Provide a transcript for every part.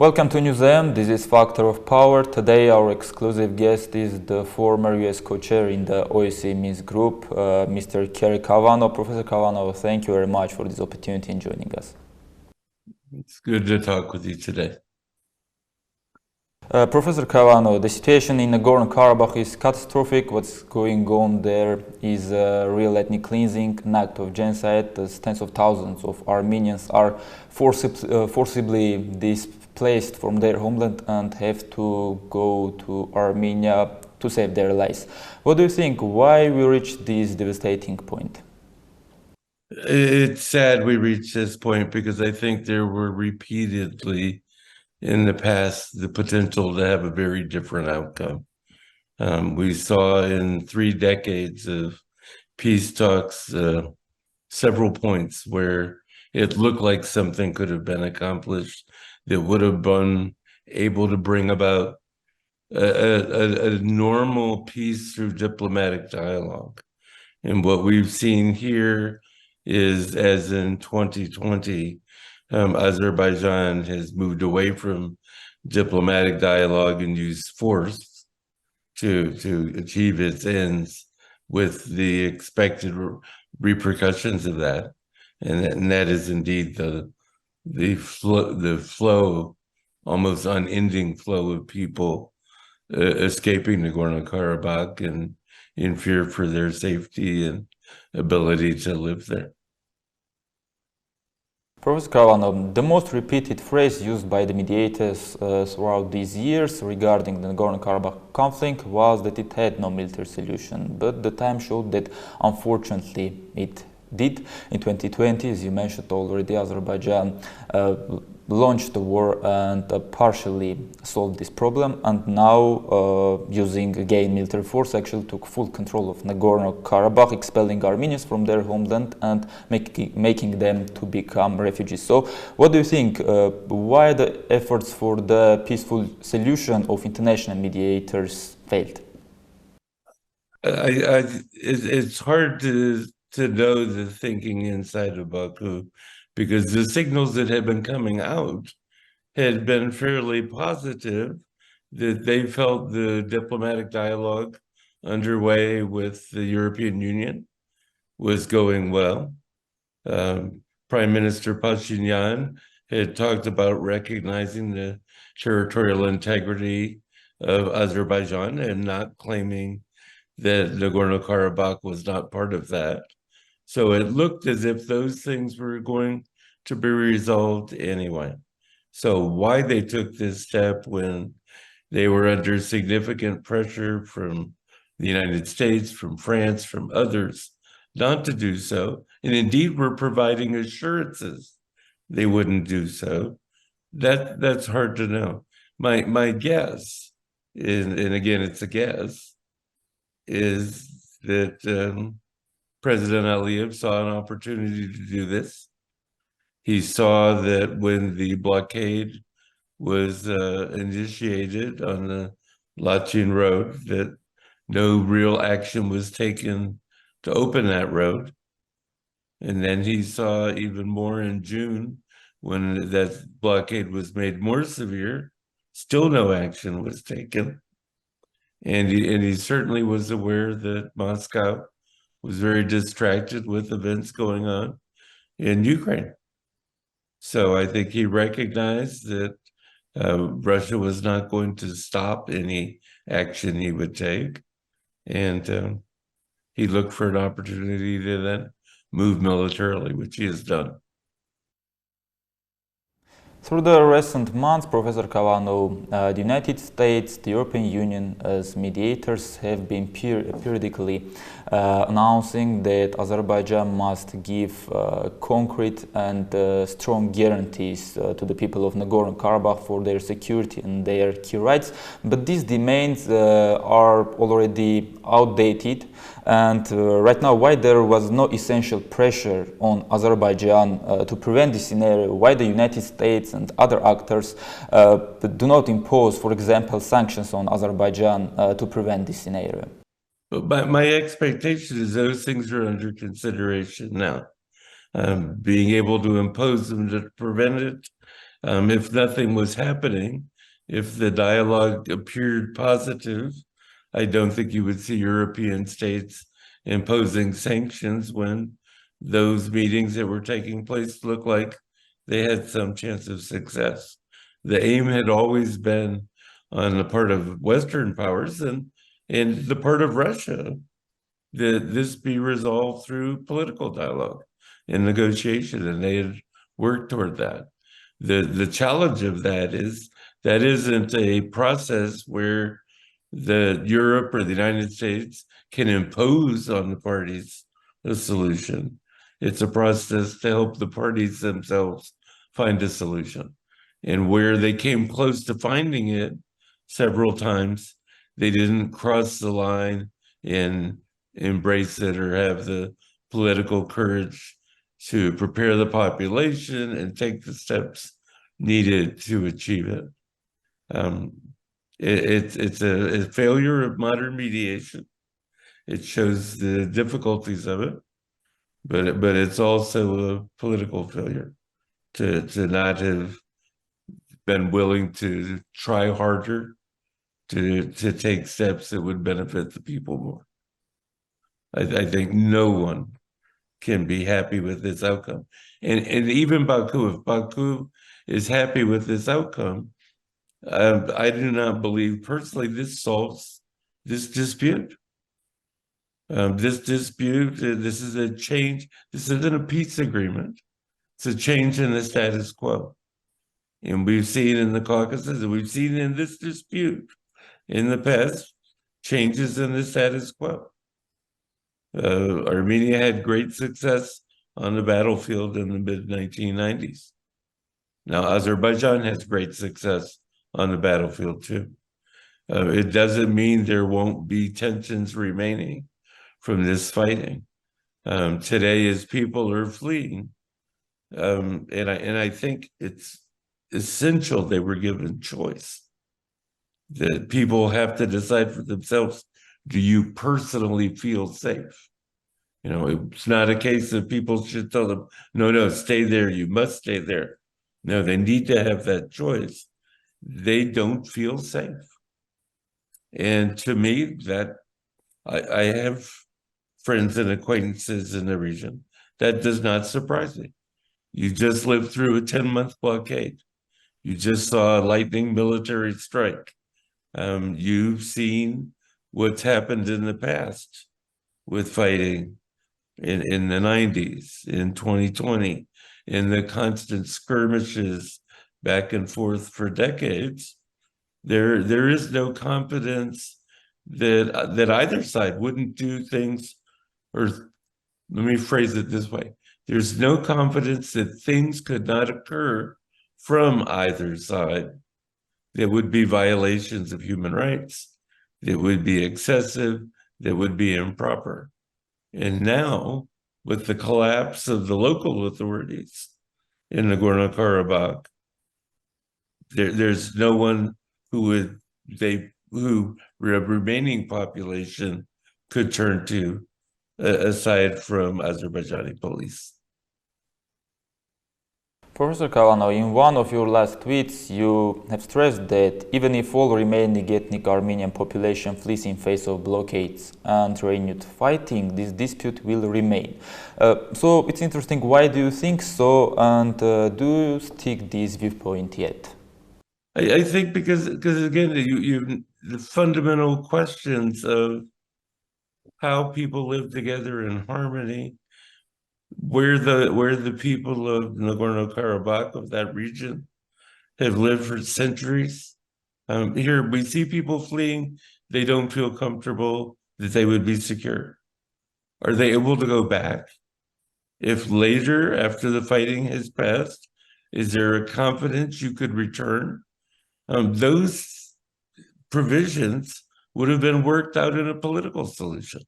Welcome to NEWS.am. This is Factor of Power. Today our exclusive guest is the former US co-chair in the OSCE Minsk group, Mr. Carey Cavanaugh. Professor Cavanaugh, thank you very much for this opportunity in joining us. It's good to talk with you today. Professor Cavanaugh, the situation in Nagorno-Karabakh is catastrophic. What's going on there is a real ethnic cleansing, an act of genocide, as tens of thousands of Armenians are forcibly displaced from their homeland and have to go to Armenia to save their lives. What do you think? Why we reached this devastating point? It's sad we reached this point because I think there were repeatedly in the past the potential to have a very different outcome. We saw in 3 decades of peace talks several points where it looked like something could have been accomplished that would have been able to bring about a normal peace through diplomatic dialogue. And what we've seen here is, as in 2020, Azerbaijan has moved away from diplomatic dialogue and used force to achieve its ends with the expected repercussions of that. And that is indeed the flow, almost unending flow of people escaping Nagorno-Karabakh and in fear for their safety and ability to live there. Professor Cavanaugh, the most repeated phrase used by the mediators throughout these years regarding the Nagorno-Karabakh conflict was that it had no military solution, but the time showed that unfortunately it did. In 2020, as you mentioned already, Azerbaijan launched the war and partially solved this problem, and now using again military force actually took full control of Nagorno-Karabakh, expelling Armenians from their homeland and making them to become refugees. So what do you think? Why the efforts for the peaceful solution of international mediators failed? It's hard to know the thinking inside of Baku, because the signals that had been coming out had been fairly positive, that they felt the diplomatic dialogue underway with the European Union was going well. Prime Minister Pashinyan had talked about recognizing the territorial integrity of Azerbaijan and not claiming that Nagorno-Karabakh was not part of that. So it looked as if those things were going to be resolved anyway. So why they took this step when they were under significant pressure from the United States, from France, from others, not to do so, and indeed were providing assurances they wouldn't do so, that's hard to know. My guess, and again it's a guess, is that President Aliyev saw an opportunity to do this. He saw that when the blockade was initiated on the Lachin Road, that no real action was taken to open that road. And then he saw even more in June, when that blockade was made more severe, still no action was taken. And he certainly was aware that Moscow was very distracted with events going on in Ukraine. So I think he recognized that Russia was not going to stop any action he would take. And he looked for an opportunity to then move militarily, which he has done. Through the recent months, Professor Cavanaugh, the United States, the European Union as mediators have been periodically announcing that Azerbaijan must give concrete and strong guarantees to the people of Nagorno-Karabakh for their security and their key rights. But these demands are already outdated. And right now, why there was no essential pressure on Azerbaijan to prevent this scenario? Why the United States and other actors do not impose, for example, sanctions on Azerbaijan to prevent this scenario? But my expectation is those things are under consideration now. Being able to impose them to prevent it If nothing was happening, if the dialogue appeared positive, I don't think you would see European states imposing sanctions when those meetings that were taking place looked like they had some chance of success. The aim had always been on the part of Western powers and the part of Russia that this be resolved through political dialogue and negotiation, and they had worked toward that. The challenge of that is that isn't a process where the Europe or the United States can impose on the parties a solution. It's a process to help the parties themselves find a solution. And where they came close to finding it several times, they didn't cross the line and embrace it or have the political courage to prepare the population and take the steps needed to achieve it. It's a failure of modern mediation. It shows the difficulties of it, but it's also a political failure to not have been willing to try harder to take steps that would benefit the people more. I think no one can be happy with this outcome. And even Baku, if Baku is happy with this outcome, I do not believe personally this solves this dispute. This dispute, this is a change. This isn't a peace agreement. It's a change in the status quo. And we've seen in the Caucasus, and we've seen in this dispute in the past, changes in the status quo. Armenia had great success on the battlefield in the mid-1990s. Now, Azerbaijan has great success on the battlefield too. It doesn't mean there won't be tensions remaining from this fighting. Today, as people are fleeing, and I think it's essential they were given choice. That people have to decide for themselves, do you personally feel safe? You know, it's not a case of people should tell them, no, stay there, you must stay there. No, they need to have that choice. They don't feel safe. And to me, that I have friends and acquaintances in the region. That does not surprise me. You just lived through a 10-month blockade. You just saw a lightning military strike. You've seen what's happened in the past with fighting in the 90s, in 2020, in the constant skirmishes back and forth for decades. There is no confidence that either side wouldn't do things, or let me phrase it this way. There's no confidence that things could not occur from either side that would be violations of human rights, that would be excessive, that would be improper. And now, with the collapse of the local authorities in Nagorno-Karabakh, there's no one who the remaining population could turn to, aside from Azerbaijani police. Professor Cavanaugh, in one of your last tweets, you have stressed that even if all remaining ethnic Armenian population flees in face of blockades and renewed fighting, this dispute will remain. So it's interesting, why do you think so, and do you stick this viewpoint yet? I think because again, you the fundamental questions of how people live together in harmony, where the people of Nagorno-Karabakh, of that region, have lived for centuries. Here we see people fleeing, they don't feel comfortable that they would be secure. Are they able to go back? If later, after the fighting has passed, is there a confidence you could return? Those provisions would have been worked out in a political solution.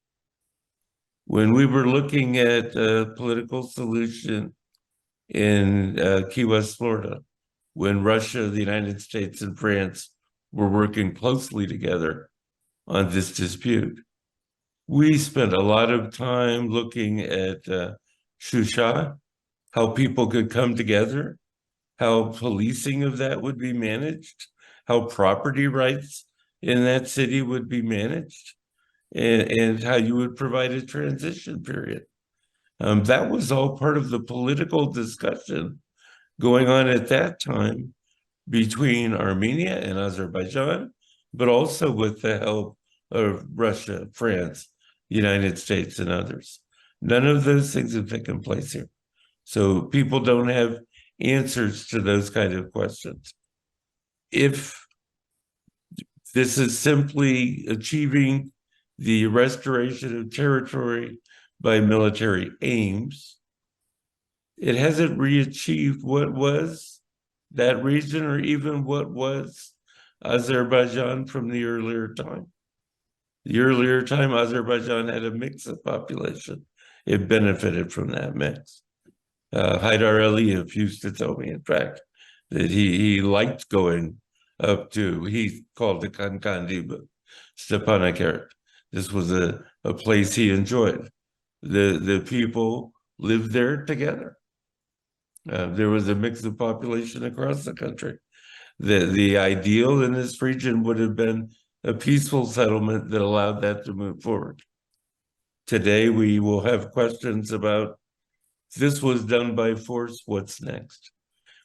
When we were looking at a political solution in Key West, Florida, when Russia, the United States, and France were working closely together on this dispute, we spent a lot of time looking at Shusha, how people could come together how policing of that would be managed, how property rights in that city would be managed, and how you would provide a transition period. That was all part of the political discussion going on at that time between Armenia and Azerbaijan, but also with the help of Russia, France, United States, and others. None of those things have taken place here. So people don't have answers to those kind of questions. If this is simply achieving the restoration of territory by military aims, it hasn't re-achieved what was that region or even what was Azerbaijan from the earlier time. The earlier time, Azerbaijan had a mix of population. It benefited from that mix. Haydar Aliyev used to tell me, in fact, that he liked going up to, he called it Kankandi, but Stepanakert. This was a place he enjoyed. The people lived there together. There was a mix of population across the country. The ideal in this region would have been a peaceful settlement that allowed that to move forward. Today, we will have questions about, if this was done by force, what's next?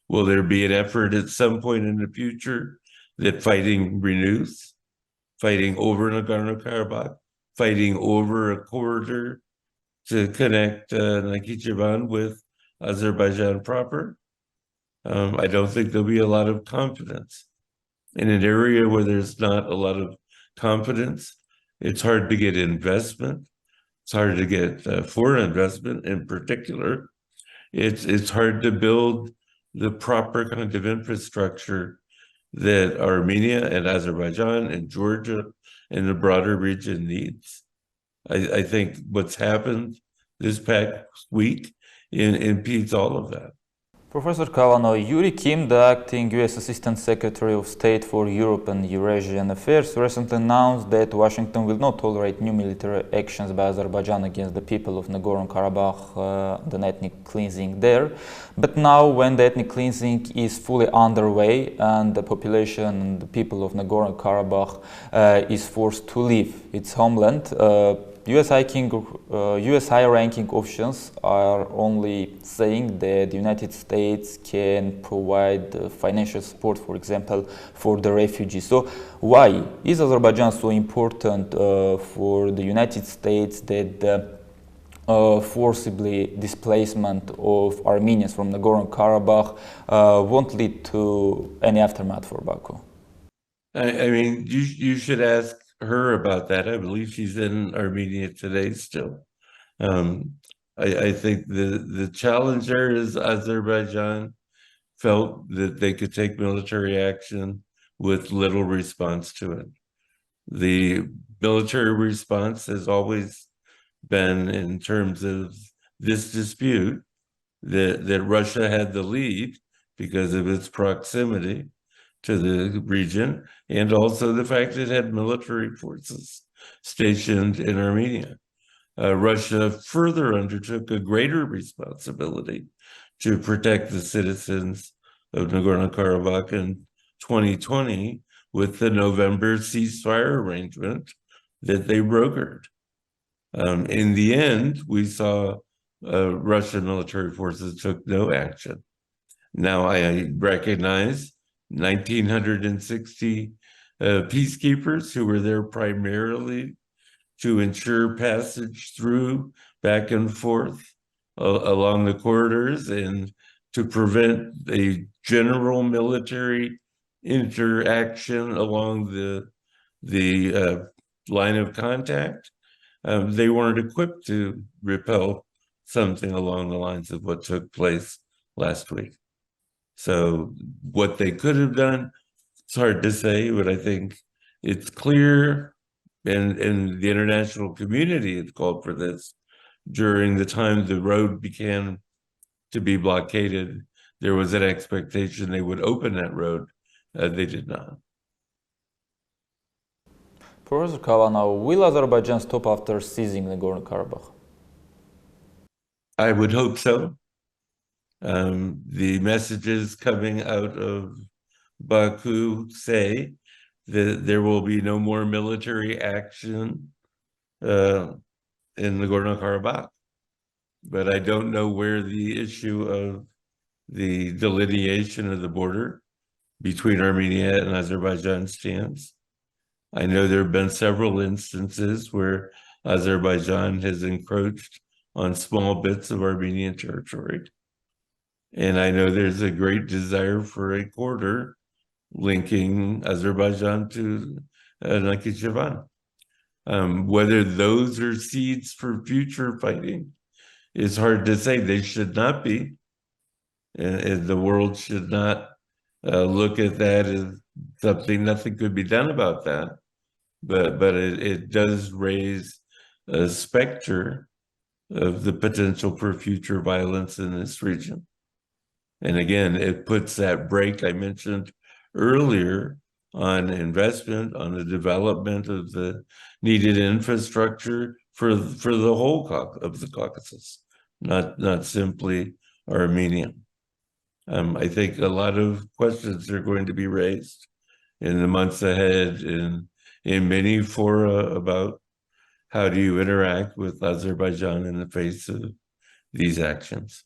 Will there be an effort at some point in the future that fighting renews, fighting over Nagorno-Karabakh, fighting over a corridor to connect Nakhichevan with Azerbaijan proper? I don't think there'll be a lot of confidence. In an area where there's not a lot of confidence, it's hard to get investment. It's hard to get foreign investment in particular. It's hard to build the proper kind of infrastructure that Armenia and Azerbaijan and Georgia and the broader region needs. I think what's happened this past week impedes all of that. Professor Cavanaugh, Yuri Kim, the acting U.S. Assistant Secretary of State for Europe and Eurasian Affairs, recently announced that Washington will not tolerate new military actions by Azerbaijan against the people of Nagorno-Karabakh, the ethnic cleansing there. But now, when the ethnic cleansing is fully underway and the population and the people of Nagorno-Karabakh is forced to leave its homeland, US high-ranking officials are only saying that the United States can provide financial support, for example, for the refugees. So why is Azerbaijan so important for the United States that the forcibly displacement of Armenians from Nagorno-Karabakh won't lead to any aftermath for Baku? I mean, you should ask her about that. I believe she's in Armenia today still. I think the challenge there is Azerbaijan felt that they could take military action with little response to it. The military response has always been, in terms of this dispute, that Russia had the lead because of its proximity to the region, and also the fact it had military forces stationed in Armenia. Russia further undertook a greater responsibility to protect the citizens of Nagorno-Karabakh in 2020 with the November ceasefire arrangement that they brokered. In the end, we saw Russian military forces took no action. Now, I recognize 1,960 peacekeepers who were there primarily to ensure passage through, back and forth along the corridors, and to prevent a general military interaction along the line of contact. They weren't equipped to repel something along the lines of what took place last week. So what they could have done, it's hard to say, but I think it's clear, and the international community had called for this during the time the road began to be blockaded. There was an expectation they would open that road. They did not. Professor Cavanaugh, will Azerbaijan stop after seizing Nagorno-Karabakh? I would hope so. The messages coming out of Baku say that there will be no more military action in Nagorno-Karabakh. But I don't know where the issue of the delineation of the border between Armenia and Azerbaijan stands. I know there have been several instances where Azerbaijan has encroached on small bits of Armenian territory. And I know there's a great desire for a corridor linking Azerbaijan to Nakhichevan. Whether those are seeds for future fighting is hard to say. They should not be. And the world should not look at that as something, nothing could be done about that. But it does raise a specter of the potential for future violence in this region. And again, it puts that brake I mentioned earlier on investment, on the development of the needed infrastructure for the whole of the Caucasus, not simply Armenia. I think a lot of questions are going to be raised in the months ahead in many fora about how do you interact with Azerbaijan in the face of these actions.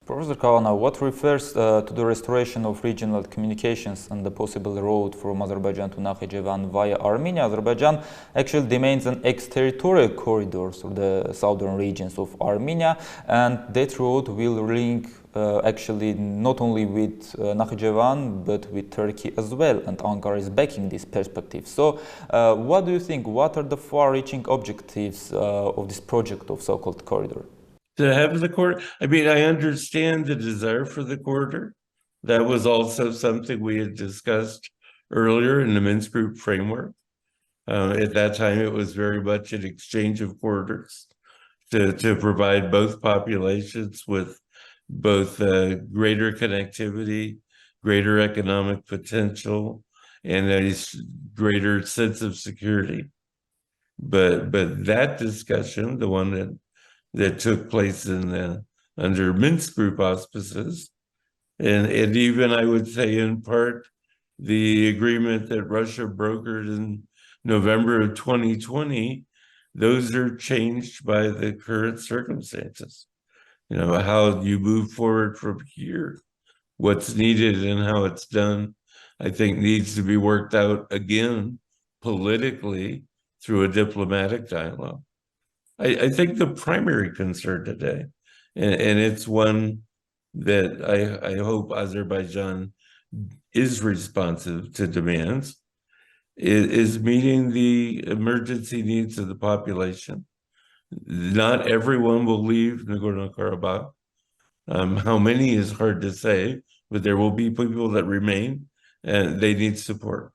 Professor Cavanaugh, what refers to the restoration of regional communications and the possible road from Azerbaijan to Nakhichevan via Armenia? Azerbaijan actually demands an extraterritorial corridor through the southern regions of Armenia, and that road will link actually not only with Nakhichevan but with Turkey as well, and Ankara is backing this perspective. So what do you think, what are the far-reaching objectives of this project of so-called corridor? To have the corridor, I mean, I understand the desire for the corridor. That was also something we had discussed earlier in the Minsk Group framework. At that time, it was very much an exchange of corridors to provide both populations with both greater connectivity, greater economic potential, and a greater sense of security. But that discussion, the one that took place under Minsk Group auspices, and even I would say in part the agreement that Russia brokered in November of 2020, those are changed by the current circumstances. You know, how you move forward from here, what's needed and how it's done, I think needs to be worked out again politically through a diplomatic dialogue. I think the primary concern today, and it's one that I hope Azerbaijan is responsive to demands, is meeting the emergency needs of the population. Not everyone will leave Nagorno-Karabakh. How many is hard to say, but there will be people that remain, and they need support,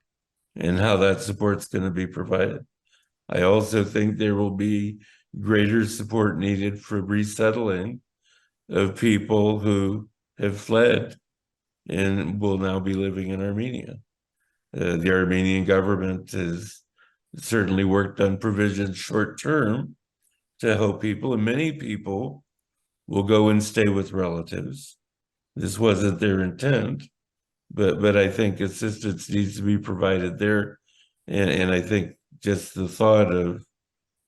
and how that support's going to be provided. I also think there will be greater support needed for resettling of people who have fled and will now be living in Armenia. The Armenian government has certainly worked on provisions short term to help people, and many people will go and stay with relatives. This wasn't their intent, but I think assistance needs to be provided there. And I think just the thought of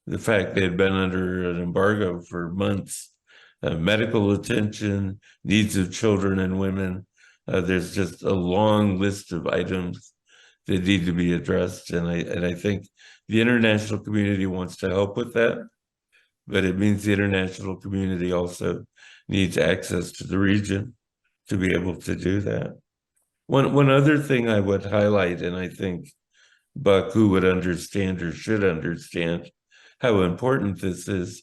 the fact they had been under an embargo for months, medical attention, needs of children and women. There's just a long list of items that need to be addressed. And I think the international community wants to help with that, but it means the international community also needs access to the region to be able to do that. One other thing I would highlight, and I think Baku would understand or should understand how important this is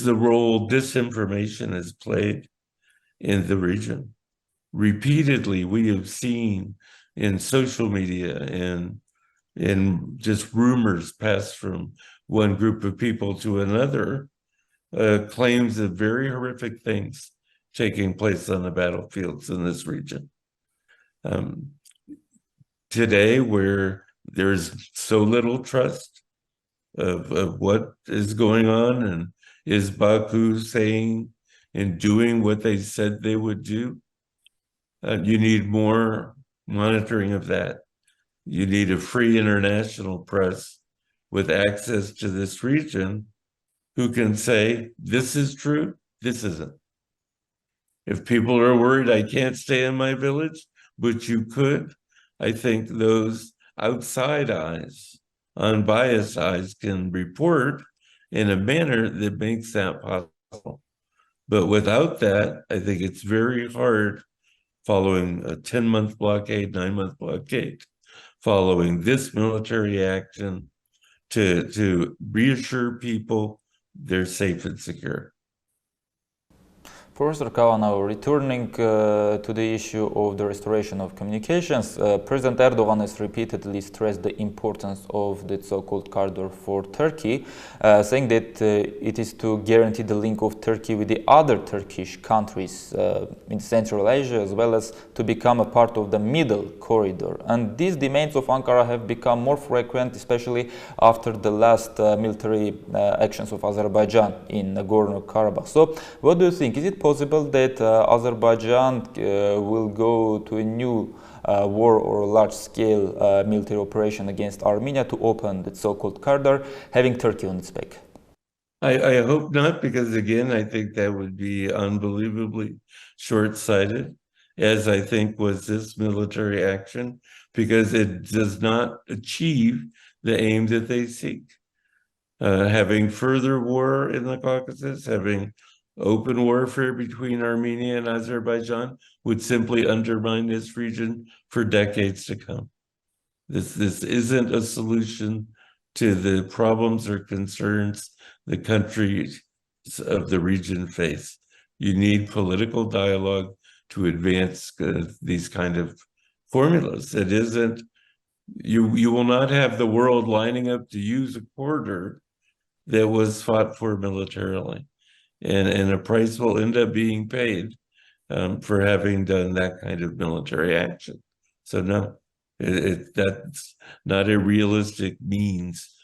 the role disinformation has played in the region. Repeatedly, we have seen in social media and in just rumors passed from one group of people to another, claims of very horrific things taking place on the battlefields in this region. Today, where there's so little trust of what is going on, and is Baku saying in doing what they said they would do. You need more monitoring of that. You need a free international press with access to this region who can say, this is true, this isn't. If people are worried I can't stay in my village, but you could, I think those outside eyes, unbiased eyes, can report in a manner that makes that possible. But without that, I think it's very hard following a 10-month blockade, 9-month blockade, following this military action to reassure people they're safe and secure. Professor Cavanaugh, returning to the issue of the restoration of communications, President Erdogan has repeatedly stressed the importance of the so-called corridor for Turkey, saying that it is to guarantee the link of Turkey with the other Turkish countries in Central Asia, as well as to become a part of the middle corridor. And these demands of Ankara have become more frequent, especially after the last military actions of Azerbaijan in Nagorno-Karabakh. So, what do you think? Is it possible that Azerbaijan will go to a new war or large-scale military operation against Armenia to open the so-called corridor, having Turkey on its back? I hope not, because again, I think that would be unbelievably short-sighted, as I think was this military action, because it does not achieve the aim that they seek. Having further war in the Caucasus, having open warfare between Armenia and Azerbaijan would simply undermine this region for decades to come. This isn't a solution to the problems or concerns the countries of the region face. You need political dialogue to advance these kind of formulas. It isn't, you will not have the world lining up to use a corridor that was fought for militarily. And a price will end up being paid for having done that kind of military action. So no, that's not a realistic means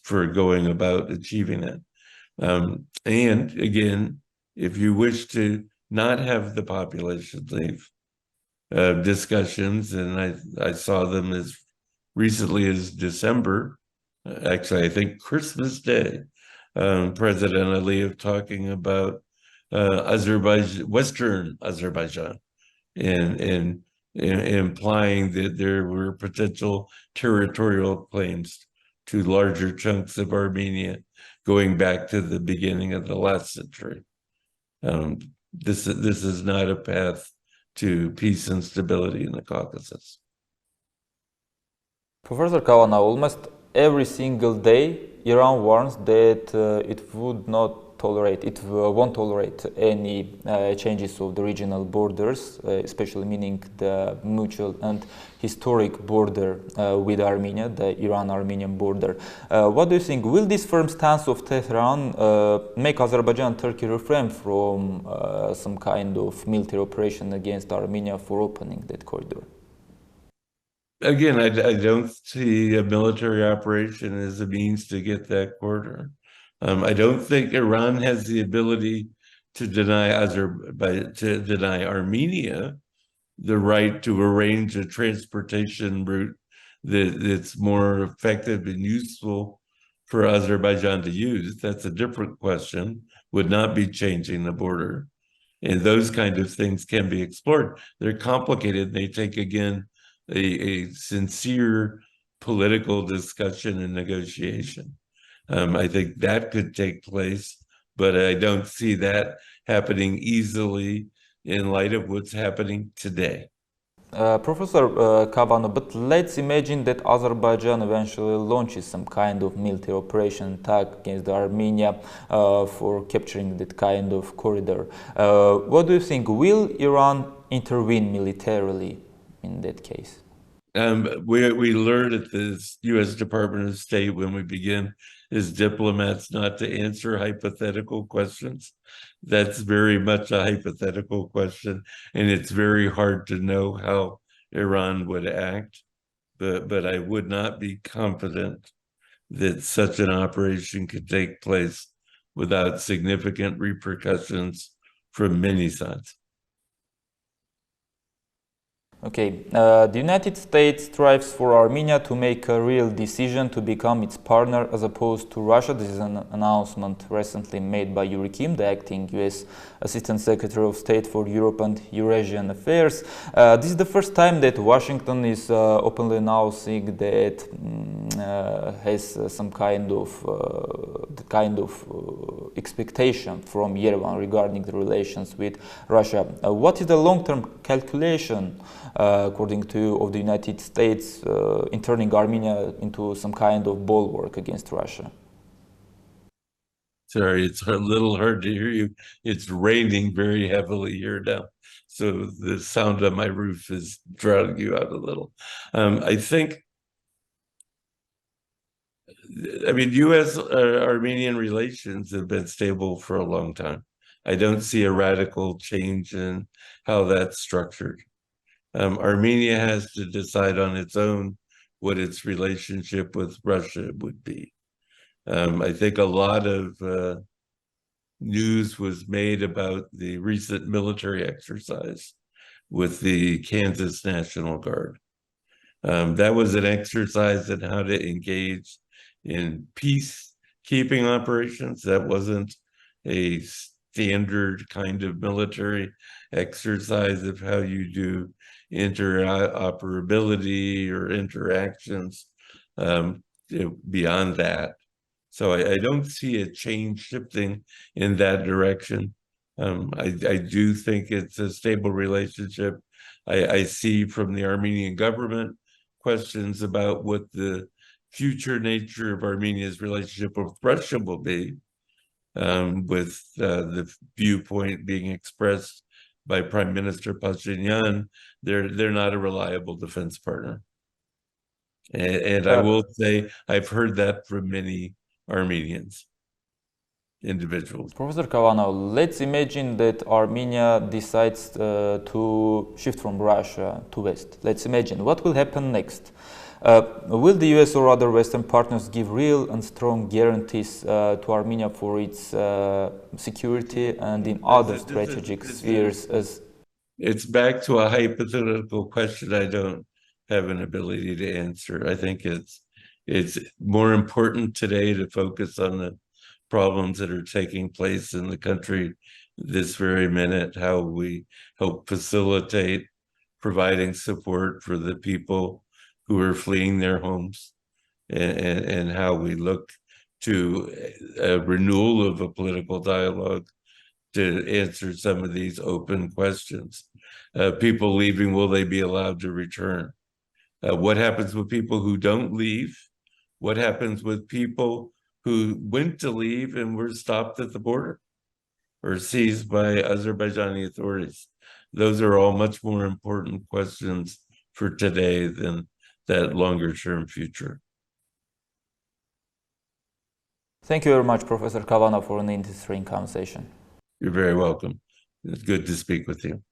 for going about achieving it. And again, if you wish to not have the population leave, discussions, and I saw them as recently as December, actually I think Christmas Day, President Aliyev talking about Azerbaijan, Western Azerbaijan, and implying that there were potential territorial claims to larger chunks of Armenia going back to the beginning of the last century. This is not a path to peace and stability in the Caucasus. Professor Cavanaugh, almost every single day Iran warns that it won't tolerate any changes of the regional borders, especially meaning the mutual and historic border with Armenia, the Iran-Armenian border. What do you think? Will this firm stance of Tehran make Azerbaijan and Turkey refrain from some kind of military operation against Armenia for opening that corridor? Again, I don't see a military operation as a means to get that corridor. I don't think Iran has the ability to deny Armenia the right to arrange a transportation route that's more effective and useful for Azerbaijan to use. That's a different question, would not be changing the border. And those kind of things can be explored. They're complicated. They take, again, a sincere political discussion and negotiation. I think that could take place, but I don't see that happening easily in light of what's happening today. Professor Cavanaugh, but let's imagine that Azerbaijan eventually launches some kind of military operation attack against Armenia for capturing that kind of corridor. What do you think? Will Iran intervene militarily in that case? We learned at the U.S. Department of State when we begin as diplomats not to answer hypothetical questions. That's very much a hypothetical question, and it's very hard to know how Iran would act. But I would not be confident that such an operation could take place without significant repercussions from many sides. Okay, the United States strives for Armenia to make a real decision to become its partner as opposed to Russia. This is an announcement recently made by Yuri Kim, the acting US Assistant Secretary of State for Europe and Eurasian Affairs. This is the first time that Washington is openly announcing that has some kind of expectation from Yerevan regarding the relations with Russia. What is the long-term calculation, according to you, of the United States in turning Armenia into some kind of bulwark against Russia? Sorry, it's a little hard to hear you. It's raining very heavily here now, so the sound on my roof is drowning you out a little. I mean, U.S.-Armenian relations have been stable for a long time. I don't see a radical change in how that's structured. Armenia has to decide on its own what its relationship with Russia would be. I think a lot of news was made about the recent military exercise with the Kansas National Guard. That was an exercise in how to engage in peacekeeping operations. That wasn't a standard kind of military exercise of how you do interoperability or interactions beyond that. So I don't see a change shifting in that direction. I do think it's a stable relationship. I see from the Armenian government questions about what the future nature of Armenia's relationship with Russia will be, with the viewpoint being expressed by Prime Minister Pashinyan. They're not a reliable defense partner. And I will say I've heard that from many Armenians, individuals. Professor Cavanaugh, let's imagine that Armenia decides to shift from Russia to West. Let's imagine what will happen next. Will the US or other Western partners give real and strong guarantees to Armenia for its security and in other strategic spheres? It's back to a hypothetical question I don't have an ability to answer. I think it's more important today to focus on the problems that are taking place in the country this very minute, how we help facilitate providing support for the people who are fleeing their homes, and how we look to a renewal of a political dialogue to answer some of these open questions. People leaving, will they be allowed to return? What happens with people who don't leave? What happens with people who went to leave and were stopped at the border or seized by Azerbaijani authorities? Those are all much more important questions for today than that longer-term future. Thank you very much, Professor Cavanaugh, for an interesting conversation. You're very welcome. It's good to speak with you.